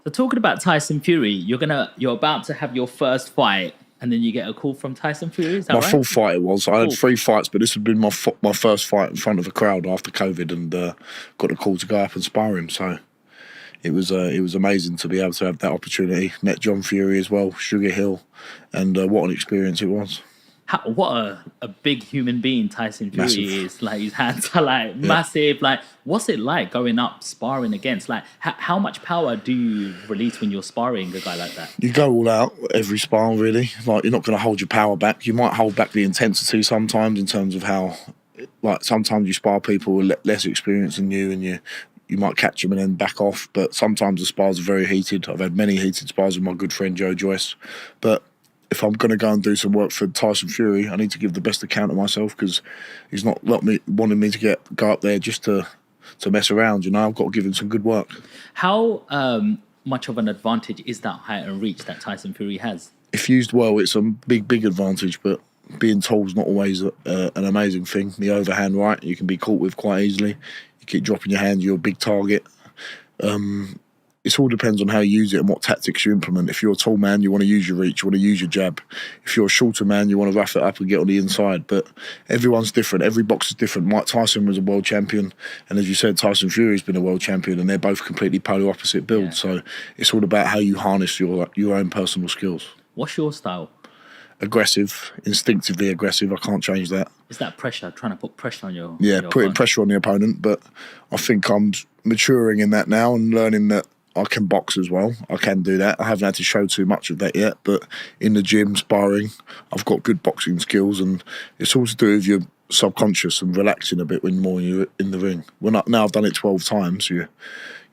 So talking about Tyson Fury, you're about to have your first fight, and then you get a call from Tyson Fury. Is that My right? full fight it was. I had 3 fights, but this had been my first fight in front of a crowd after COVID, and got a call to go up and spar him. So it was amazing to be able to have that opportunity. Met John Fury as well, Sugar Hill, and what an experience it was. What a big human being Tyson Fury Massive. is. Like, his hands are like massive. Like, what's it like going up sparring against? Like, how much power do you release when you're sparring a guy like that? You go all out every spar, really. Like, you're not going to hold your power back. You might hold back the intensity sometimes in terms of how, like, sometimes you spar people with less experience than you, and you might catch them and then back off. But sometimes the spars are very heated. I've had many heated spars with my good friend Joe Joyce. But if I'm going to go and do some work for Tyson Fury, I need to give the best account of myself, because he's not wanting me to go up there just to mess around. I've got to give him some good work. How much of an advantage is that height and reach that Tyson Fury has? If used well, it's a big advantage, but being tall is not always an amazing thing. The overhand right, you can be caught with quite easily. You keep dropping your hand, you're a big target. It all depends on how you use it and what tactics you implement. If you're a tall man, you want to use your reach, you want to use your jab. If you're a shorter man, you want to rough it up and get on the inside. But everyone's different. Every boxer's different. Mike Tyson was a world champion, and as you said, Tyson Fury's been a world champion, and they're both completely polar opposite builds. Yeah. So it's all about how you harness your own personal skills. What's your style? Aggressive, instinctively aggressive. I can't change that. Is that pressure, trying to put pressure on your... Yeah, your putting opponent? pressure on the opponent, but I think I'm maturing in that now and learning that I can box as well. I can do that. I haven't had to show too much of that yet, but in the gym, sparring, I've got good boxing skills, and it's all to do with your subconscious and relaxing a bit when you're in the ring. Now I've done it 12 times, you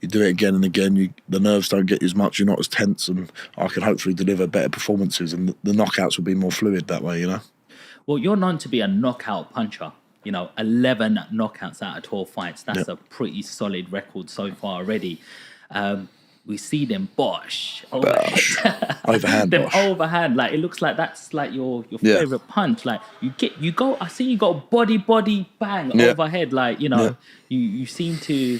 do it again and again, the nerves don't get you as much, you're not as tense, and I can hopefully deliver better performances, and the knockouts will be more fluid that way, Well, you're known to be a knockout puncher. 11 knockouts out of 12 fights. That's a pretty solid record so far already. We see them overhand them bosh. overhand. Like, it looks like that's like your favorite punch. Like, you go. I see you got body bang overhead. Like, you seem to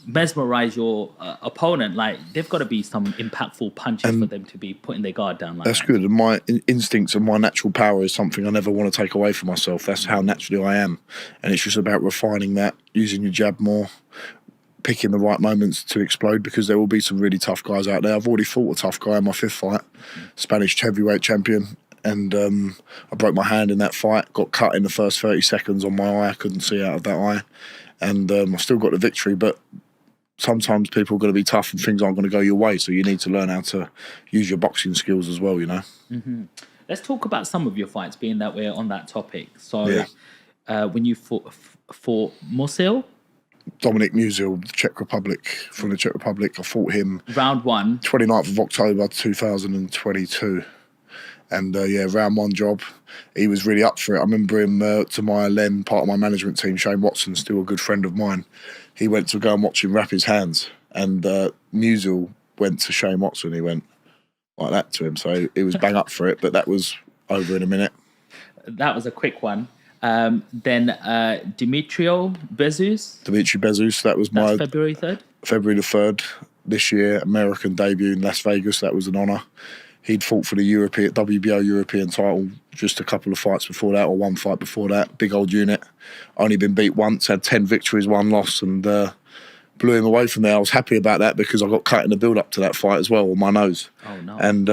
mesmerize your opponent. Like, they've got to be some impactful punches for them to be putting their guard down like that's that. good. And my instincts and my natural power is something I never want to take away from myself. That's how naturally I am, and it's just about refining that, using your jab more, picking the right moments to explode, because there will be some really tough guys out there. I've already fought a tough guy in my 5th fight, Spanish heavyweight champion, and I broke my hand in that fight, got cut in the first 30 seconds on my eye. I couldn't see out of that eye, and I still got the victory. But sometimes people are going to be tough and things aren't going to go your way, so you need to learn how to use your boxing skills as well, Mm-hmm. Let's talk about some of your fights, being that we're on that topic. So when you fought Musil, Dominic Musil, from the Czech Republic. I fought him round 1, 29th of October 2022. And round 1 job. He was really up for it. I remember him, to my Len, part of my management team, Shane Watson, still a good friend of mine. He went to go and watch him wrap his hands. And Musil went to Shane Watson. He went like that to him. So he was bang up for it, but that was over in a minute. That was a quick one. Then Dimitri Bezus. That was my February 3rd. February the 3rd this year, American debut in Las Vegas. That was an honour. He'd fought for the WBO European title just a couple of fights before that, or 1 fight before that. Big old unit. Only been beat once, had 10 victories, 1 loss, and blew him away from there. I was happy about that because I got cut in the build-up to that fight as well on my nose. Oh, no. And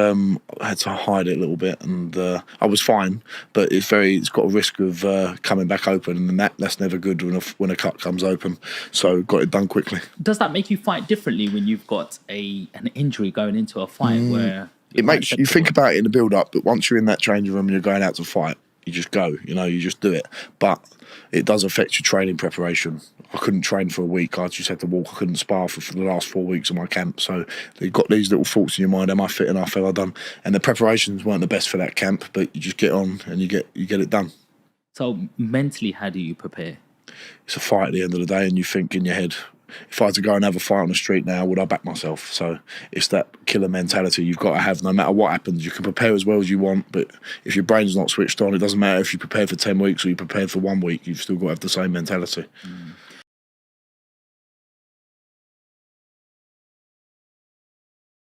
I had to hide it a little bit, and I was fine, but it's got a risk of coming back open, and that's never good when a cut comes open. So got it done quickly. Does that make you fight differently when you've got an injury going into a fight where... It makes you think about it in the build-up, but once you're in that changing room and you're going out to fight, you just go, you just do it. But it does affect your training preparation. I couldn't train for a week. I just had to walk. I couldn't spar for the last 4 weeks of my camp. So you've got these little thoughts in your mind. Am I fit enough? Have I done? And the preparations weren't the best for that camp, but you just get on and you get it done. So mentally, how do you prepare? It's a fight at the end of the day, and you think in your head, if I had to go and have a fight on the street now, would I back myself? So it's that killer mentality you've got to have no matter what happens. You can prepare as well as you want, but if your brain's not switched on, it doesn't matter if you prepared for 10 weeks or you prepared for 1 week, you've still got to have the same mentality.